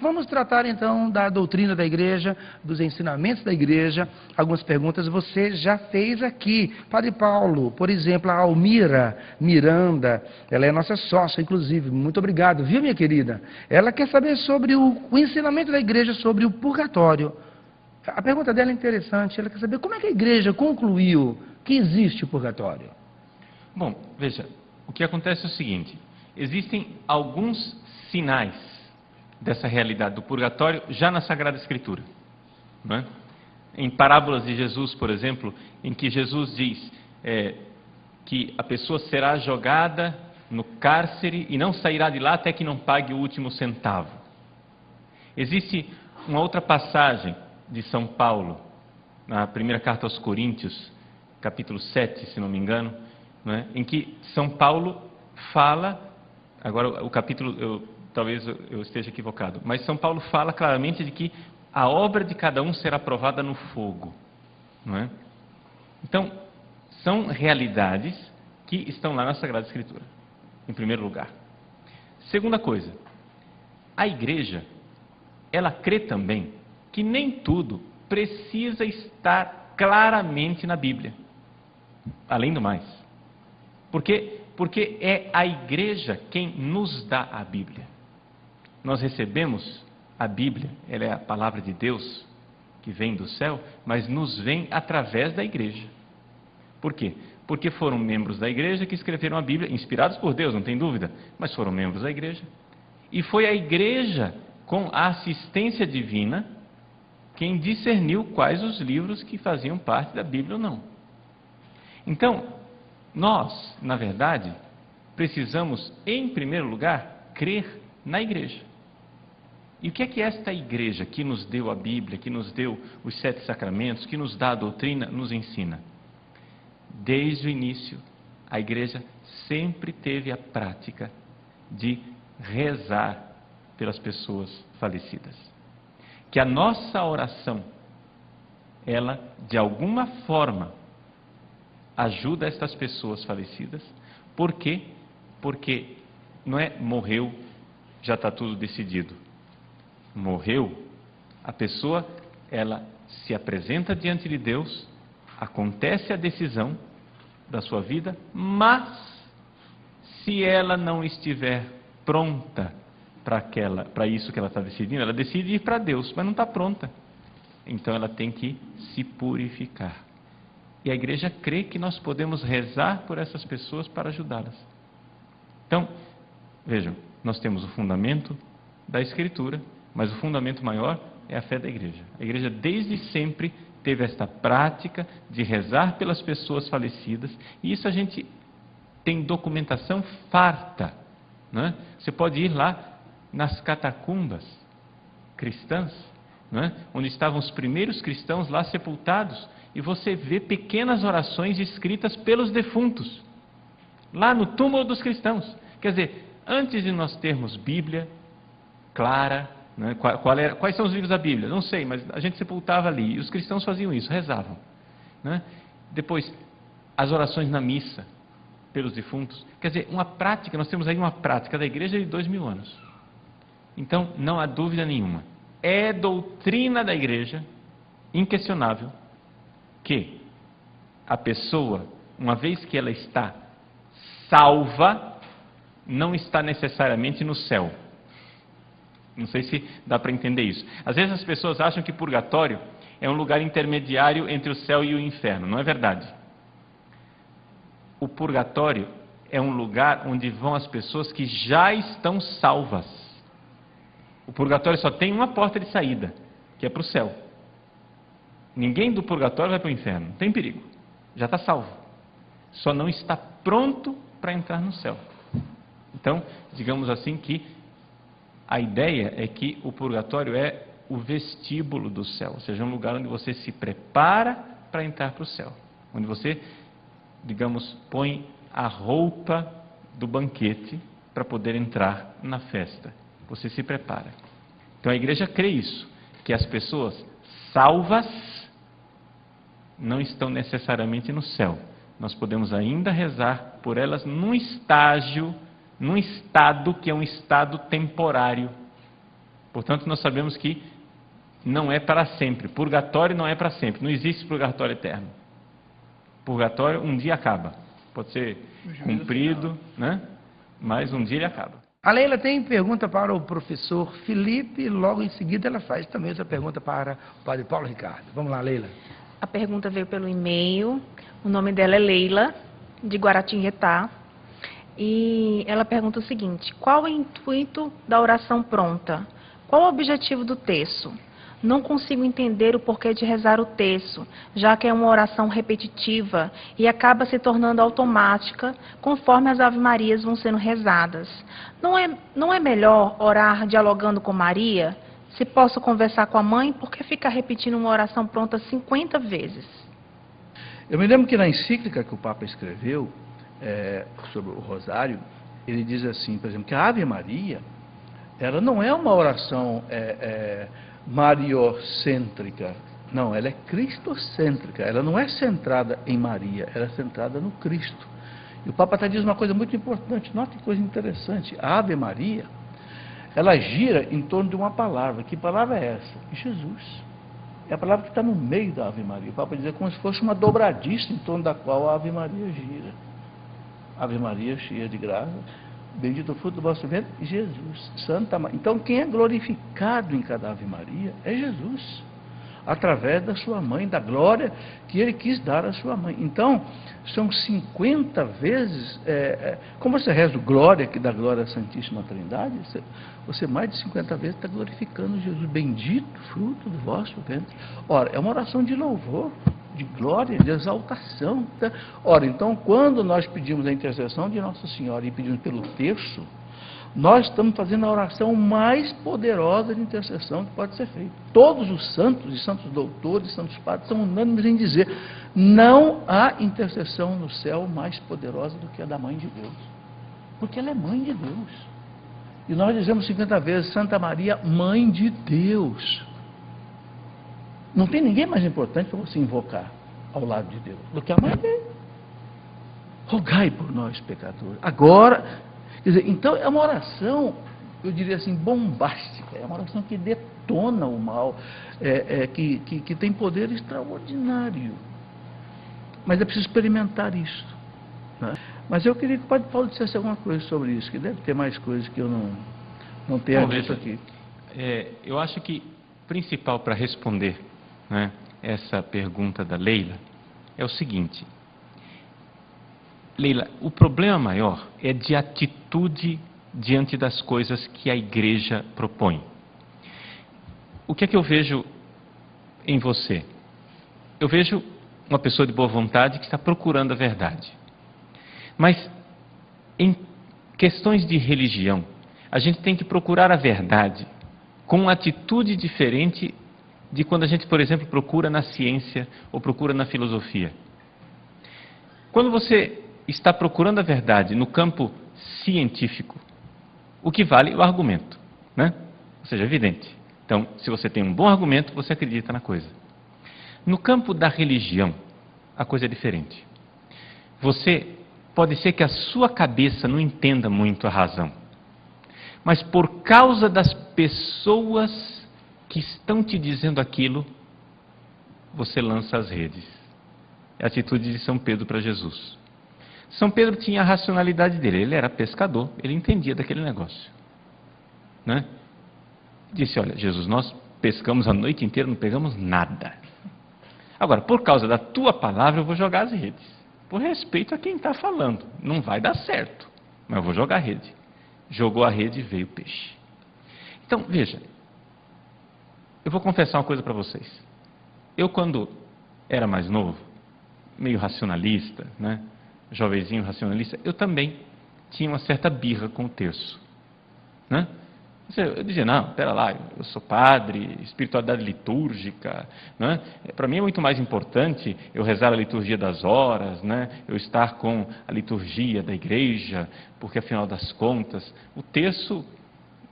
Vamos tratar então da doutrina da igreja, dos ensinamentos da igreja. Algumas perguntas você já fez aqui. Padre Paulo, por exemplo, a Almira Miranda, ela é nossa sócia, inclusive. Muito obrigado, viu, minha querida? Ela quer saber sobre o ensinamento da igreja sobre o purgatório. A pergunta dela é interessante. Ela quer saber como é que a igreja concluiu que existe o purgatório. Bom, veja, o que acontece é o seguinte: existem alguns sinais dessa realidade do purgatório já na Sagrada Escritura, não é? Em parábolas de Jesus, por exemplo, em que Jesus diz que a pessoa será jogada no cárcere e não sairá de lá até que não pague o último centavo. Existe uma outra passagem de São Paulo, na primeira carta aos Coríntios, capítulo 7, se não me engano, não é? Em que São Paulo fala, agora o capítulo, talvez eu esteja equivocado, mas São Paulo fala claramente de que a obra de cada um será provada no fogo, não é? Então, são realidades que estão lá na Sagrada Escritura, em primeiro lugar. Segunda coisa, a igreja, ela crê também que nem tudo precisa estar claramente na Bíblia, além do mais. Porque é a igreja quem nos dá a Bíblia. Nós recebemos a Bíblia, ela é a palavra de Deus que vem do céu, mas nos vem através da igreja. Por quê? Porque foram membros da igreja que escreveram a Bíblia, inspirados por Deus, não tem dúvida, mas foram membros da igreja. E foi a igreja, com a assistência divina, quem discerniu quais os livros que faziam parte da Bíblia ou não. Então, nós, na verdade, precisamos, em primeiro lugar, crer na igreja. E o que é esta igreja que nos deu a Bíblia, que nos deu os 7 sacramentos, que nos dá a doutrina, nos ensina? Desde o início, a igreja sempre teve a prática de rezar pelas pessoas falecidas. Que a nossa oração, ela, de alguma forma, ajuda estas pessoas falecidas. Por quê? Porque não é morreu, já está tudo decidido. Morreu, a pessoa, ela se apresenta diante de Deus, acontece a decisão da sua vida, mas se ela não estiver pronta para isso que ela está decidindo, ela decide ir para Deus, mas não está pronta. Então ela tem que se purificar. E a igreja crê que nós podemos rezar por essas pessoas para ajudá-las. Então, vejam, nós temos o fundamento da Escritura, mas o fundamento maior é a fé da igreja. A igreja desde sempre teve esta prática de rezar pelas pessoas falecidas, e isso a gente tem documentação farta, não é? Você pode ir lá nas catacumbas cristãs, não é? Onde estavam os primeiros cristãos lá sepultados, e você vê pequenas orações escritas pelos defuntos, lá no túmulo dos cristãos. Quer dizer, antes de nós termos Bíblia clara, né? Quais são os livros da Bíblia? Não sei, mas a gente sepultava ali, e os cristãos faziam isso, rezavam, né? Depois, as orações na missa pelos defuntos. Quer dizer, uma prática, nós temos aí uma prática da igreja de 2000 anos. Então, não há dúvida nenhuma, é doutrina da igreja, inquestionável, que a pessoa, uma vez que ela está salva, não está necessariamente no céu. Não sei se dá para entender isso. Às vezes as pessoas acham que purgatório é um lugar intermediário entre o céu e o inferno. Não é verdade. O purgatório é um lugar onde vão as pessoas que já estão salvas. O purgatório só tem uma porta de saída, que é para o céu. Ninguém do purgatório vai para o inferno, não tem perigo. Já está salvo. Só não está pronto para entrar no céu. Então, digamos assim que a ideia é que o purgatório é o vestíbulo do céu, ou seja, um lugar onde você se prepara para entrar para o céu, onde você, digamos, põe a roupa do banquete para poder entrar na festa. Você se prepara. Então a igreja crê isso, que as pessoas salvas não estão necessariamente no céu. Nós podemos ainda rezar por elas num estado que é um estado temporário. Portanto, nós sabemos que não é para sempre. Purgatório não é para sempre. Não existe purgatório eterno. Purgatório um dia acaba. Pode ser cumprido, né? Mas um dia ele acaba. A Leila tem pergunta para o professor Felipe, logo em seguida ela faz também essa pergunta para o padre Paulo Ricardo. Vamos lá, Leila. A pergunta veio pelo e-mail, o nome dela é Leila, de Guaratinguetá, e ela pergunta o seguinte: qual é o intuito da oração pronta? Qual o objetivo do terço? Não consigo entender o porquê de rezar o terço, já que é uma oração repetitiva e acaba se tornando automática conforme as Ave-Marias vão sendo rezadas. Não é melhor orar dialogando com Maria? Se posso conversar com a mãe, por que ficar repetindo uma oração pronta 50 vezes? Eu me lembro que na encíclica que o Papa escreveu sobre o Rosário, ele diz assim, por exemplo, que a Ave Maria, ela não é uma oração mariocêntrica, não, ela é cristocêntrica, ela não é centrada em Maria, ela é centrada no Cristo. E o Papa está dizendo uma coisa muito importante, nota que coisa interessante, a Ave Maria, ela gira em torno de uma palavra. Que palavra é essa? Jesus. É a palavra que está no meio da Ave Maria. O Papa diz como se fosse uma dobradiça em torno da qual a Ave Maria gira. Ave Maria, cheia de graça, bendito o fruto do vosso ventre, Jesus, Santa Maria. Então, quem é glorificado em cada Ave Maria é Jesus, através da sua mãe, da glória que ele quis dar à sua mãe. Então, são 50 vezes, como você reza o glória, que dá glória à Santíssima Trindade, você mais de 50 vezes está glorificando Jesus, bendito fruto do vosso ventre. Ora, é uma oração de louvor, de glória, de exaltação. Ora, então, quando nós pedimos a intercessão de Nossa Senhora e pedimos pelo terço, nós estamos fazendo a oração mais poderosa de intercessão que pode ser feita. Todos os santos, e santos doutores, santos padres, são unânimes em dizer: não há intercessão no céu mais poderosa do que a da Mãe de Deus. Porque ela é Mãe de Deus. E nós dizemos 50 vezes, Santa Maria, Mãe de Deus. Não tem ninguém mais importante para você invocar ao lado de Deus do que a Mãe dele. Rogai por nós, pecadores. Agora, quer dizer, então é uma oração, eu diria assim, bombástica. É uma oração que detona o mal, que tem poder extraordinário. Mas é preciso experimentar isso, né? Mas eu queria que o padre Paulo dissesse alguma coisa sobre isso, que deve ter mais coisas que eu não tenha dito aqui. Eu acho que o principal para responder, né, essa pergunta da Leila é o seguinte: Leila, o problema maior é de atitude diante das coisas que a igreja propõe. O que é que eu vejo em você? Eu vejo uma pessoa de boa vontade que está procurando a verdade. Mas em questões de religião, a gente tem que procurar a verdade com uma atitude diferente de quando a gente, por exemplo, procura na ciência ou procura na filosofia. Quando você está procurando a verdade no campo científico, o que vale é o argumento, né? Ou seja, é evidente. Então, se você tem um bom argumento, você acredita na coisa. No campo da religião, a coisa é diferente. Pode ser que a sua cabeça não entenda muito a razão, mas por causa das pessoas que estão te dizendo aquilo, você lança as redes. É a atitude de São Pedro para Jesus. São Pedro tinha a racionalidade dele, ele era pescador, ele entendia daquele negócio, né? Disse: olha, Jesus, nós pescamos a noite inteira, não pegamos nada. Agora, por causa da tua palavra, eu vou jogar as redes. Por respeito a quem está falando. Não vai dar certo, mas eu vou jogar a rede. Jogou a rede e veio o peixe. Então, veja, eu vou confessar uma coisa para vocês. Eu, quando era mais novo, meio racionalista, né? Jovenzinho racionalista, eu também tinha uma certa birra com o terço, né? Eu dizia: não, pera lá, eu sou padre, espiritualidade litúrgica, né? Para mim é muito mais importante eu rezar a liturgia das horas, né? Eu estar com a liturgia da igreja, porque afinal das contas, o terço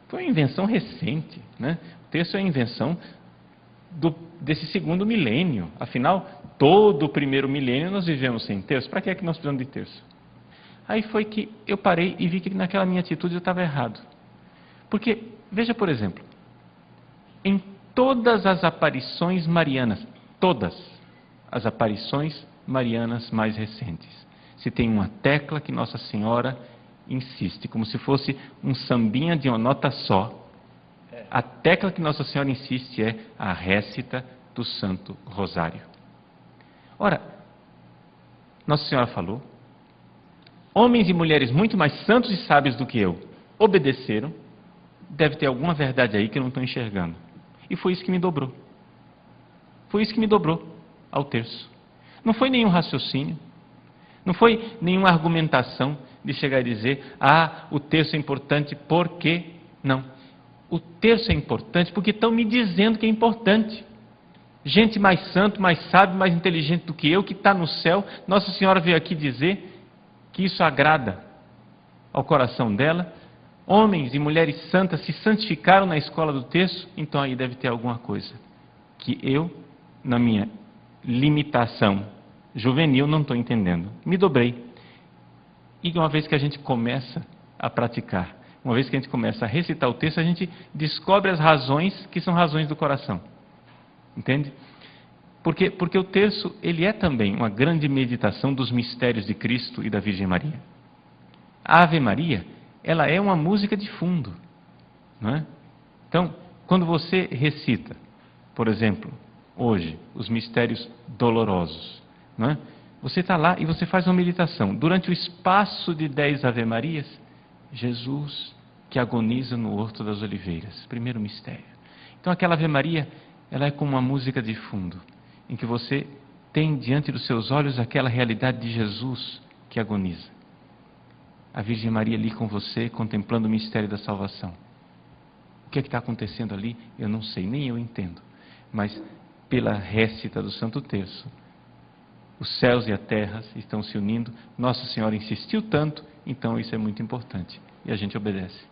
foi uma invenção recente, né? O terço é a invenção desse segundo milênio. Afinal, todo o primeiro milênio nós vivemos sem terço. Para que é que nós precisamos de terço? Aí foi que eu parei e vi que naquela minha atitude eu estava errado. Porque, veja, por exemplo, todas as aparições marianas, todas as aparições marianas mais recentes. Se tem uma tecla que Nossa Senhora insiste, como se fosse um sambinha de uma nota só, a tecla que Nossa Senhora insiste é a récita do Santo Rosário. Ora, Nossa Senhora falou, homens e mulheres muito mais santos e sábios do que eu obedeceram, deve ter alguma verdade aí que eu não estou enxergando. E foi isso que me dobrou. Foi isso que me dobrou ao terço. Não foi nenhum raciocínio, não foi nenhuma argumentação de chegar e dizer, o terço é importante porque... Não. O terço é importante porque estão me dizendo que é importante. Gente mais santo, mais sábio, mais inteligente do que eu, que está no céu, Nossa Senhora veio aqui dizer que isso agrada ao coração dela. Homens e mulheres santas se santificaram na escola do terço, então aí deve ter alguma coisa que eu, na minha limitação juvenil, não estou entendendo. Me dobrei. E uma vez que a gente começa a praticar, uma vez que a gente começa a recitar o texto, a gente descobre as razões que são razões do coração. Entende? Porque o terço, ele é também uma grande meditação dos mistérios de Cristo e da Virgem Maria. A Ave Maria, ela é uma música de fundo. Não é? Então, quando você recita, por exemplo, hoje, os mistérios dolorosos, não é? Você está lá e você faz uma meditação. Durante o espaço de 10 Ave Marias, Jesus que agoniza no Horto das Oliveiras, primeiro mistério. Então aquela Ave Maria, ela é como uma música de fundo, em que você tem diante dos seus olhos aquela realidade de Jesus que agoniza. A Virgem Maria ali com você, contemplando o mistério da salvação. O que é que está acontecendo ali? Eu não sei, nem eu entendo. Mas pela récita do Santo Terço, os céus e a terra estão se unindo. Nossa Senhora insistiu tanto, então isso é muito importante. E a gente obedece.